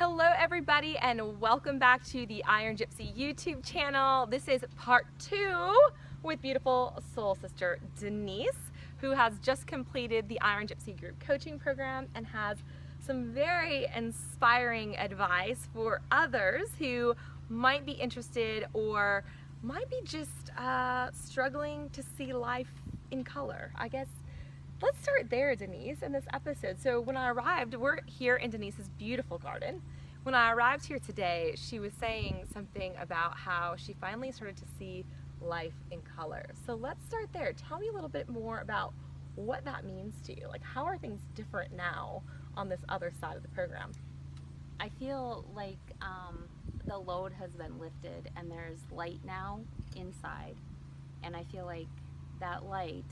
Hello everybody and welcome back to the Iron Gypsy YouTube channel. This is part 2 with beautiful soul sister Denise, who has just completed the Iron Gypsy group coaching program and has some very inspiring advice for others who might be interested or might be just struggling to see life in color. I guess let's start there, Denise, in this episode. So when I arrived, we're here in Denise's beautiful garden. When I arrived here today, she was saying something about how she finally started to see life in color. So let's start there. Tell me a little bit more about what that means to you. Like, how are things different now on this other side of the program? I feel like the load has been lifted and there's light now inside, and I feel like that light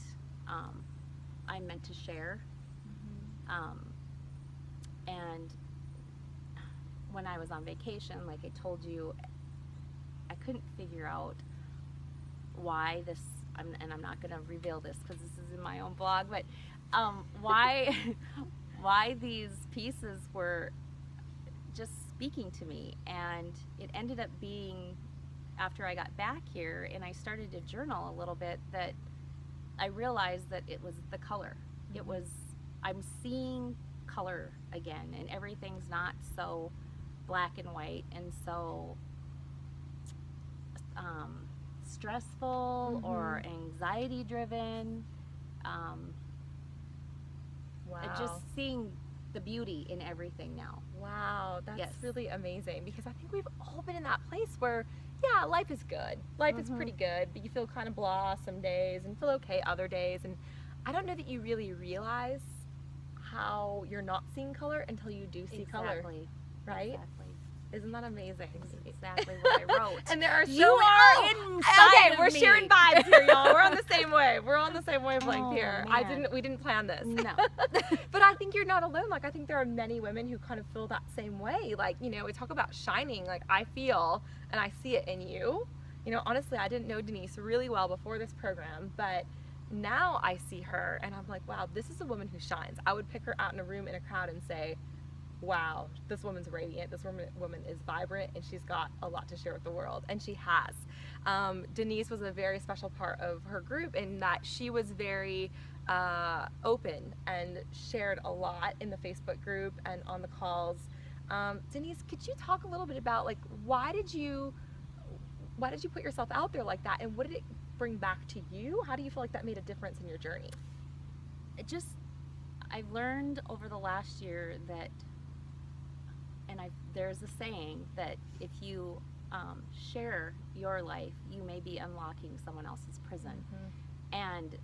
I'm meant to share. And when I was on vacation, like I told you, I couldn't figure out why this, and I'm not going to reveal this because this is in my own blog, but why these pieces were just speaking to me. And it ended up being, after I got back here and I started to journal a little bit, that I realized that it was the color. It was, I'm seeing color again, and everything's not so black and white and so stressful or anxiety driven. Wow. Just seeing the beauty in everything now. Wow, that's Yes. really amazing, because I think we've all been in that place where, yeah, life is good. Life is pretty good, but you feel kind of blah some days and feel okay other days. And I don't know that you really realize how you're not seeing color until you do see color, Exactly. right? Exactly. Isn't that amazing? Exactly what I wrote. And there are so You many, inside okay, of we're me. sharing vibes here, y'all. We're on the same wave. We're on the same wavelength Oh, here. man. We didn't plan this. No. But I think you're not alone. Like, I think there are many women who kind of feel that same way. Like, you know, we talk about shining. Like, I feel and I see it in you. You know, honestly, I didn't know Denise really well before this program, but now I see her and I'm like, wow, this is a woman who shines. I would pick her out in a room in a crowd and say, wow, this woman's radiant, this woman is vibrant, and she's got a lot to share with the world, and she has. Denise was a very special part of her group in that she was very open and shared a lot in the Facebook group and on the calls. Denise, could you talk a little bit about, like, why did you put yourself out there like that, and what did it bring back to you? How do you feel like that made a difference in your journey? I've learned over the last year that, and there's a saying that if you share your life, you may be unlocking someone else's prison. And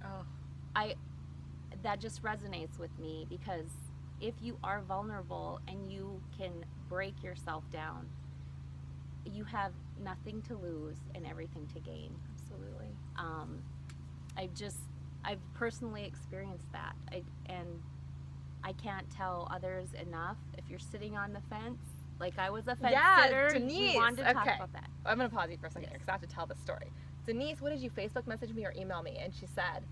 that just resonates with me, because if you are vulnerable and you can break yourself down, you have nothing to lose and everything to gain. Absolutely. I've personally experienced that, and I can't tell others enough. If you're sitting on the fence, like I was a fence sitter, Denise. we wanted to talk about that. I'm going to pause you for a second Yes. because I have to tell this story. Denise, what did you Facebook message me or email me? And she said,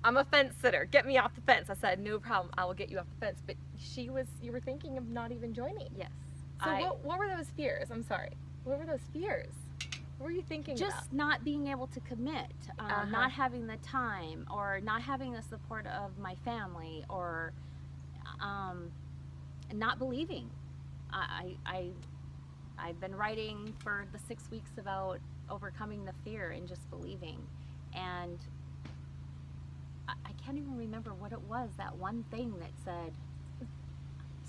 I'm a fence sitter. Get me off the fence. I said, no problem. I will get you off the fence. But you were thinking of not even joining. Yes. So what were those fears? I'm sorry. What were those fears? What were you thinking about? Just not being able to commit, not having the time, or not having the support of my family, or not believing. I've been writing for the 6 weeks about overcoming the fear and just believing, and I can't even remember what it was, that one thing that said,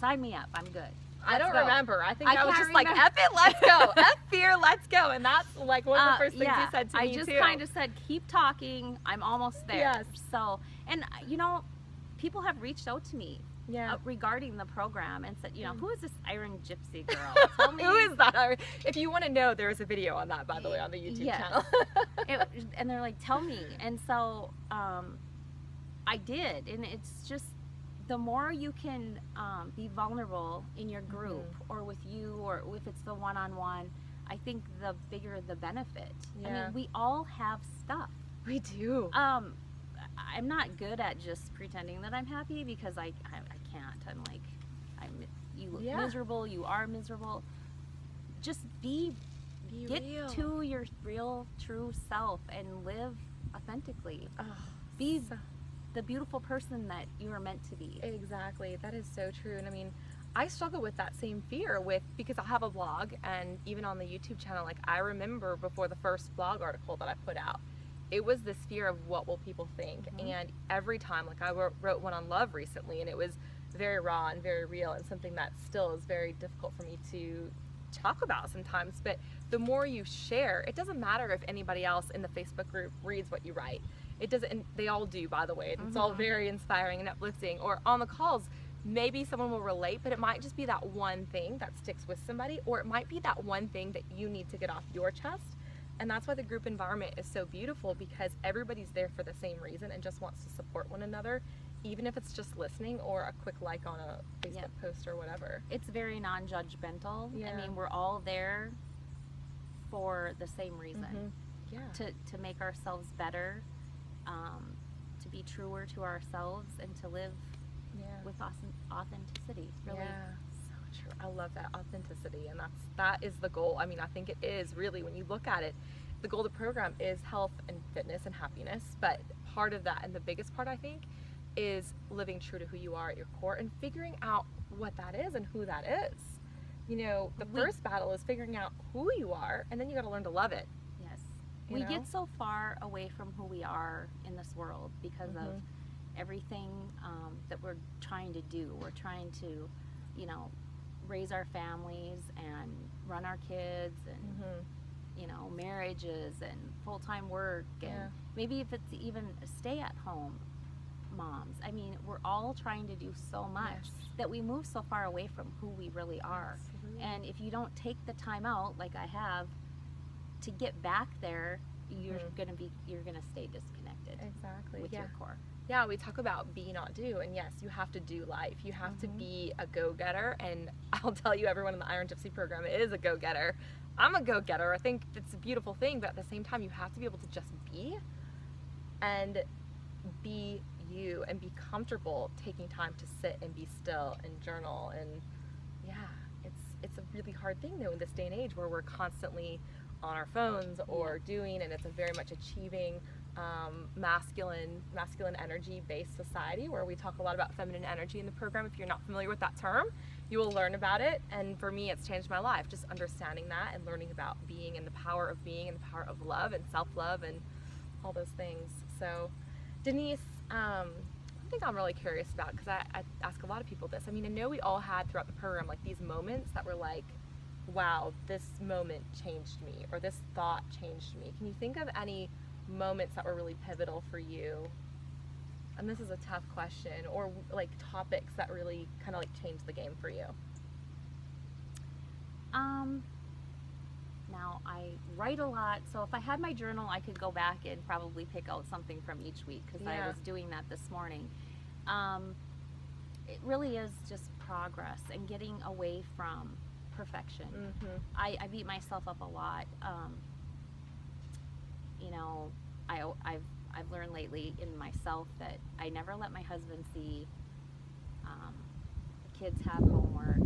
sign me up, I'm good. I don't remember. I think I was can't just like, remember. F it, let's go. F fear, let's go. And that's like one of the first things you said to me, I just too. kind of said, keep talking, I'm almost there. Yes. So, and you know, people have reached out to me Yeah. regarding the program and said, you know, who is this Iron Gypsy girl? Tell me. Who is that? If you want to know, there is a video on that, by the way, on the YouTube Yes. channel. And they're like, tell me. And so I did. And it's just, the more you can be vulnerable in your group or with you, or if it's the one-on-one, I think the bigger the benefit. Yeah. I mean, we all have stuff. We do. I'm not good at just pretending that I'm happy, because I can't. I'm like, you look Yeah. miserable, you are miserable. Just get real. to your real, true self and live authentically. Oh, Be so- the beautiful person that you are meant to be. Exactly. That is so true. And I mean, I struggle with that same fear because I have a blog, and even on the YouTube channel, like I remember before the first blog article that I put out, it was this fear of what will people think. And every time, like I wrote one on love recently, and it was very raw and very real, and something that still is very difficult for me to talk about sometimes. But the more you share, it doesn't matter if anybody else in the Facebook group reads what you write. It doesn't, and they all do, by the way. It's all very inspiring and uplifting. Or on the calls, maybe someone will relate, but it might just be that one thing that sticks with somebody, or it might be that one thing that you need to get off your chest. And that's why the group environment is so beautiful, because everybody's there for the same reason and just wants to support one another, even if it's just listening or a quick like on a Facebook post or whatever. It's very non-judgmental. Yeah. I mean, we're all there for the same reason. Yeah. To make ourselves better, to be truer to ourselves, and to live with authenticity. Really. Yeah, so true. I love that authenticity, and that is the goal. I mean, I think it is really, when you look at it, the goal of the program is health and fitness and happiness, but part of that, and the biggest part I think, is living true to who you are at your core and figuring out what that is and who that is. You know, the first battle is figuring out who you are, and then you got to learn to love it. Yes. You We know? get so far away from who we are in this world because of everything that we're trying to do. We're trying to, you know, raise our families and run our kids and, you know, marriages and full-time work. And maybe if it's even stay-at-home moms. I mean, we're all trying to do so much that we move so far away from who we really are. Absolutely. And if you don't take the time out, like I have, to get back there, you're gonna stay disconnected Exactly. with your core. Yeah, we talk about be not do, and yes, you have to do life. You have to be a go-getter, and I'll tell you, everyone in the Iron Gypsy program is a go-getter. I'm a go-getter. I think it's a beautiful thing, but at the same time, you have to be able to just be and be you and be comfortable taking time to sit and be still and journal. And yeah, it's a really hard thing though in this day and age where we're constantly on our phones or doing, and it's a very much achieving masculine energy based society where we talk a lot about feminine energy in the program. If you're not familiar with that term, you will learn about it, and for me it's changed my life, just understanding that and learning about being and the power of being and the power of love and self-love and all those things. So Denise, one thing I'm really curious about, because I ask a lot of people this, I mean, I know we all had throughout the program like these moments that were like, wow, this moment changed me, or this thought changed me. Can you think of any moments that were really pivotal for you? And this is a tough question, or like topics that really kind of like changed the game for you. Now I write a lot, so if I had my journal, I could go back and probably pick out something from each week, because I was doing that this morning. It really is just progress and getting away from perfection. I beat myself up a lot. You know, I've learned lately in myself that I never let my husband see the kids have homework,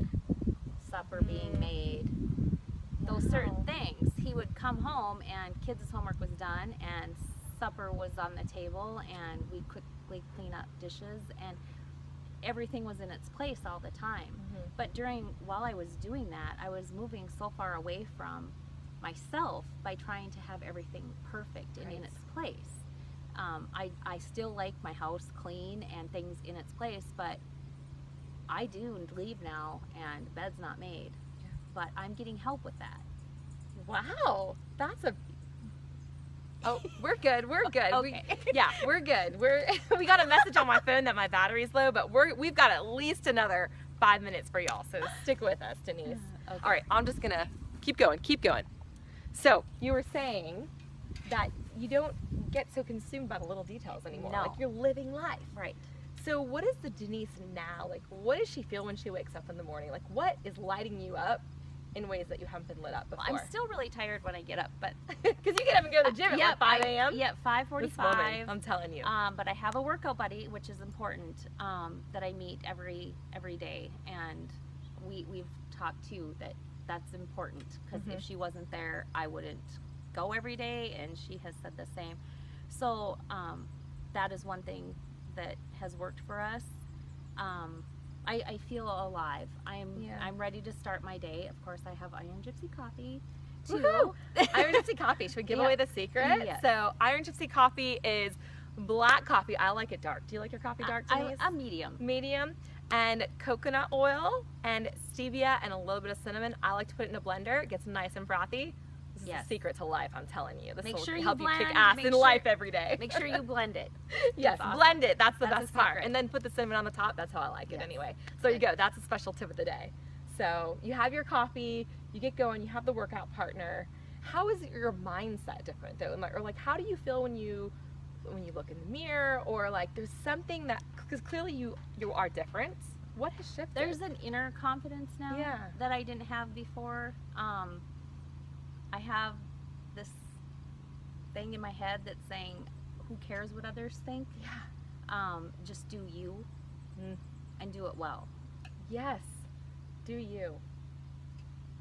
supper being made, those certain things. He would come home and kids' homework was done and supper was on the table, and we quickly clean up dishes, and everything was in its place all the time. But while I was doing that, I was moving so far away from myself by trying to have everything perfect and in its place. I still like my house clean and things in its place, but I do leave now and the bed's not made. But I'm getting help with that. Wow, oh, we're good. Okay. We're good. We got a message on my phone that my battery's low, but we've got at least another 5 minutes for y'all, so stick with us, Denise. Okay. All right, I'm just gonna keep going. So you were saying that you don't get so consumed by the little details anymore. No. Like you're living life. Right. So what is the Denise now? Like, what does she feel when she wakes up in the morning? Like, what is lighting you up in ways that you haven't been lit up before? I'm still really tired when I get up, but because you get up and go to the gym at like 5 a.m. Yep, 5:45. I'm telling you. But I have a workout buddy, which is important, that I meet every day, and we've talked too that that's important, because Mm-hmm. if she wasn't there, I wouldn't go every day, and she has said the same. So that is one thing that has worked for us. I feel alive. I'm ready to start my day. Of course, I have Iron Gypsy coffee too. Woohoo! Iron Gypsy coffee. Should we give Yeah. away the secret? Yes. So Iron Gypsy coffee is black coffee. I like it dark. Do you like your coffee dark, Denise? I'm medium. Medium. And coconut oil and stevia and a little bit of cinnamon. I like to put it in a blender. It gets nice and frothy. This is Yes. the secret to life, I'm telling you. This Make will sure you help you kick blend. ass Make in sure- life every day. Make sure you blend it. Yes, awesome. blend it. That's the That's best the part. secret. And then put the cinnamon on the top. That's how I like it Yes. anyway. So there you go. That's a special tip of the day. So you have your coffee, you get going, you have the workout partner. How is your mindset different though? Or like, how do you feel when you look in the mirror, or like there's something that, because clearly you are different. What has shifted? There's an inner confidence now Yeah. that I didn't have before. I have this thing in my head that's saying, who cares what others think? Yeah. Just do you Mm. and do it well. Yes. Do you.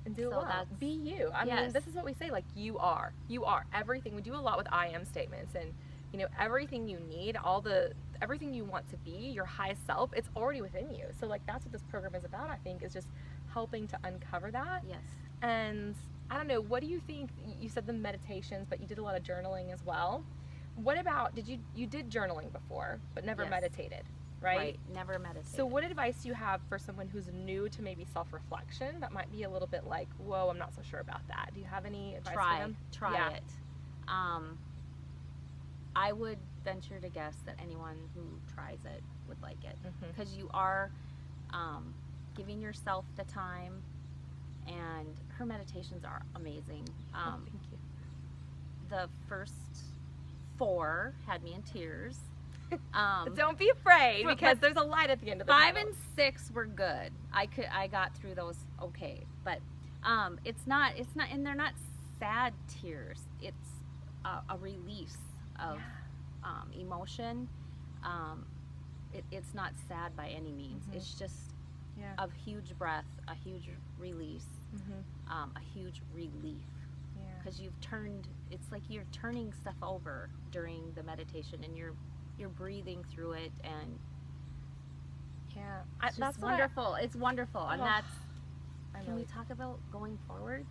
And do it So well. that's- Be you. I mean, yes. this is what we say, like, you are. You are everything. We do a lot with I am statements, and you know, everything you need, everything you want to be, your highest self, it's already within you. So like, that's what this program is about, I think, is just helping to uncover that. Yes. And I don't know, what do you think? You said the meditations, but you did a lot of journaling as well. What about, you did journaling before, but never Yes. meditated, right? Never meditate. So what advice do you have for someone who's new to maybe self-reflection that might be a little bit like, whoa, I'm not so sure about that? Do you have any advice for them? Try Yeah. it. I would venture to guess that anyone who tries it would like it, Mhm. because you are giving yourself the time, and her meditations are amazing. Oh, thank you. The first 4 had me in tears. Don't be afraid, but- because there's a light at the end of the 5 tunnel. and 6 were good. I got through those okay, but it's not, and they're not sad tears. It's a release of emotion. It's not sad by any means. Mhm. It's just Yeah. a huge breath, a huge release, Mhm. a huge relief. Yeah. Because it's like you're turning stuff over during the meditation, and you're breathing through it, and Yeah. it's That's just what wonderful. It's wonderful, and Oh, can we talk about going forward?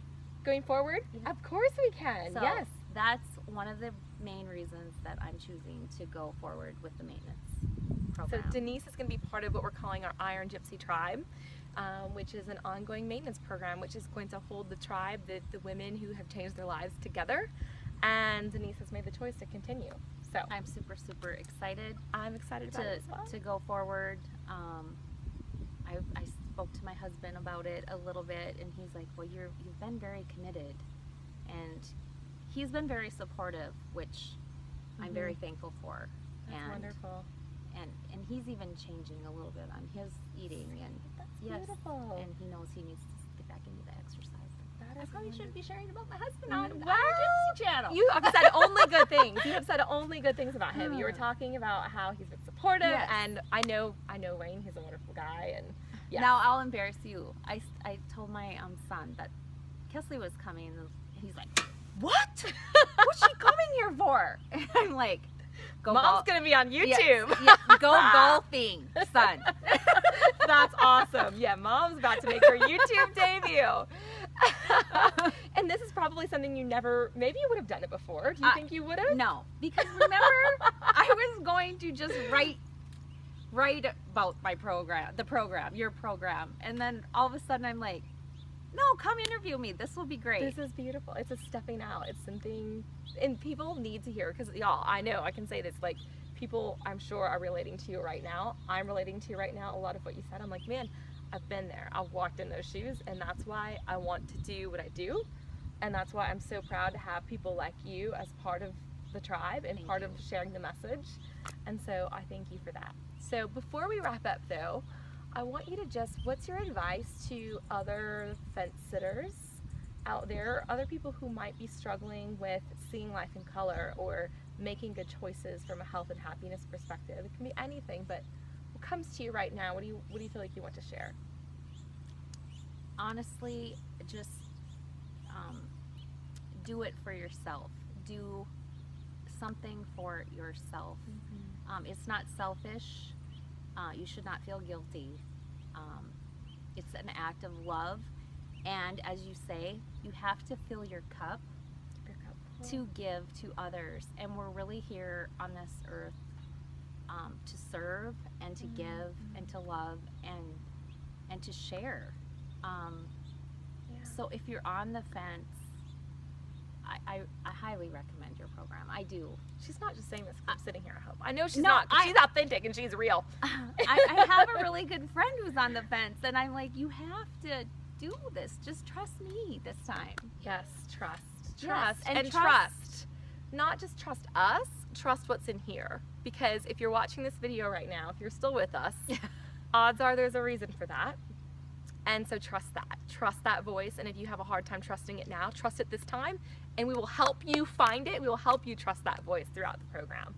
Going forward? Yeah. Of course we can. So Yes. that's one of the main reasons that I'm choosing to go forward with the maintenance So program. Denise is going to be part of what we're calling our Iron Gypsy Tribe, which is an ongoing maintenance program, which is going to hold the tribe, the women who have changed their lives together. And Denise has made the choice to continue. So I'm super, super excited I'm excited about it as well. to go forward. I spoke to my husband about it a little bit, and he's like, well, you've been very committed, and he's been very supportive, which I'm very thankful for. That's and wonderful. and he's even changing a little bit on his eating, and That's yes, beautiful. and he knows he needs to get back into the exercise. That I is probably shouldn't be sharing about my husband wonderful. on the Wow. Iron Gypsy channel. You have said only good things. You have said only good things about him. You were talking about how he's been supportive, Yes. and I know Wayne. He's a wonderful guy, and yeah. Now I'll embarrass you. I told my son that Kesley was coming, and he's like, "What? What's she coming here for?" And I'm like, "Go Mom's golf." gonna be on YouTube. Yeah, go golfing, son. That's awesome. Yeah, Mom's about to make her YouTube debut. And this is probably something maybe you would have done it before. Do you think you would have? No, because remember, I was going to just write about my program, your program, and then all of a sudden I'm like, no, come interview me. This will be great. This is beautiful. It's a stepping out. It's something, and people need to hear, because y'all, I know, I can say this, like, people I'm sure are relating to you right now. I'm relating to you right now. A lot of what you said, I'm like, man, I've been there. I've walked in those shoes, and that's why I want to do what I do. And that's why I'm so proud to have people like you as part of the tribe and Thank part you. of sharing the message. And so I thank you for that. So before we wrap up though, I want you to what's your advice to other fence sitters out there, other people who might be struggling with seeing life in color or making good choices from a health and happiness perspective? It can be anything, but what comes to you right now? What do you feel like you want to share? honestly, just do it for yourself. Do something for yourself. It's not selfish. You should not feel guilty. It's an act of love. And as you say, you have to fill your cup to give to others. And we're really here on this earth to serve and to give and to love and to share. So if you're on the fence, I highly recommend your program. I do. She's not just saying this because I'm sitting here, I hope. I know she's No, not. She's authentic and she's real. I have a really good friend who's on the fence, and I'm like, you have to do this. Just trust me this time. Yes, trust. Yes, And trust. Not just trust us, trust what's in here. Because if you're watching this video right now, if you're still with us, odds are there's a reason for that. And so trust that. Trust that voice. And if you have a hard time trusting it now, trust it this time. And we will help you find it. We will help you trust that voice throughout the program.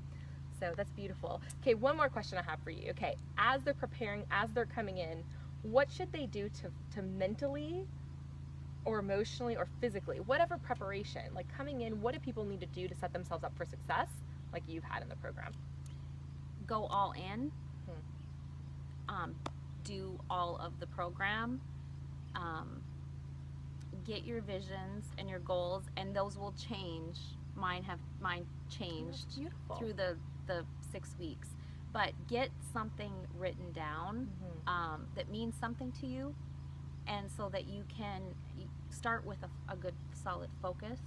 So that's beautiful. Okay, one more question I have for you. Okay, as they're preparing, as they're coming in, what should they do to mentally or emotionally or physically, whatever preparation, like coming in, what do people need to do to set themselves up for success like you've had in the program? Go all in. Do all of the program. Get your visions and your goals, and those will change. Mine changed through the 6 weeks. But get something written down that means something to you, and so that you can start with a good solid focus,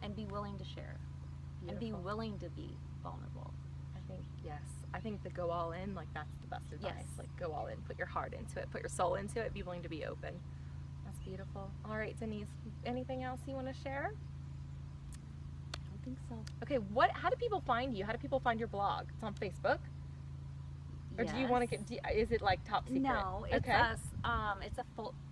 and be willing to share. Beautiful. And be willing to be vulnerable. I think the go all in, like that's the best advice. Yes. Like go all in, put your heart into it, put your soul into it, be willing to be open. That's beautiful. All right, Denise, anything else you want to share? I don't think so. Okay, how do people find you? How do people find your blog? It's on Facebook? Or do you want to is it like top secret? No, it's us. It's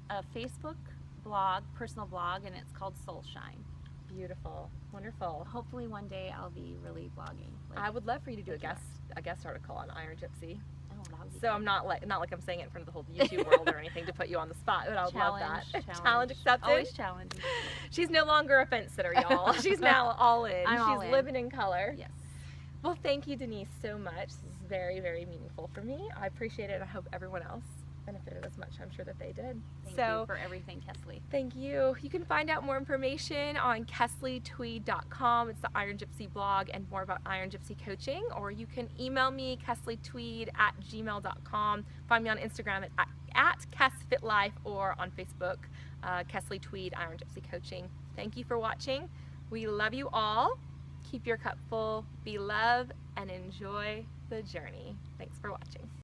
a Facebook blog, personal blog, and it's called Soulshine. Beautiful, wonderful. Hopefully one day I'll be really blogging. I would love for you to do a guest article on Iron Gypsy. Oh, that would be so fun. I'm not like I'm saying it in front of the whole YouTube world or anything to put you on the spot, but I would love that. Challenge accepted. Always challenging. She's no longer a fence sitter, y'all. She's now all in. She's living in color. Yes. Well, thank you, Denise, so much. This is very, very meaningful for me. I appreciate it. I hope everyone else benefited as much. I'm sure that they did. Thank you for everything, Kesley. Thank you. You can find out more information on KesleyTweed.com. It's the Iron Gypsy blog and more about Iron Gypsy coaching. Or you can email me, KesleyTweed@gmail.com. Find me on Instagram at KesFitLife or on Facebook, Kesley Tweed Iron Gypsy Coaching. Thank you for watching. We love you all. Keep your cup full, be love, and enjoy the journey. Thanks for watching.